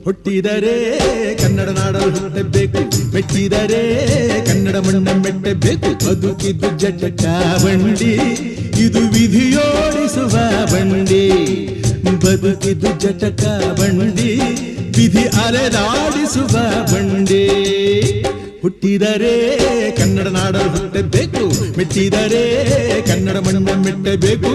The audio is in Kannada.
ಹುಟ್ಟಿದರೆ ಕನ್ನಡ ನಾಡಲು ಹುಟ್ಟಬೇಕು, ಮೆಟ್ಟಿದರೆ ಕನ್ನಡ ಮಣ್ಣ ಮೆಟ್ಟಬೇಕು. ಬದುಕಿದ್ದು ಜಟಕ ಬಂಡಿ, ಇದು ವಿಧಿಯೋಡಿಸುವ ಬಂಡಿ. ಬದುಕಿದ್ದು ಜಟಕ ಬಂಡಿ, ವಿಧಿ ಅಲೆದಾಡಿಸುವ ಬಂಡಿ. ಹುಟ್ಟಿದರೆ ಕನ್ನಡ ನಾಡಲು ಹುಟ್ಟಬೇಕು, ಮೆಟ್ಟಿದರೆ ಕನ್ನಡ ಮಣ್ಣ ಮೆಟ್ಟಬೇಕು.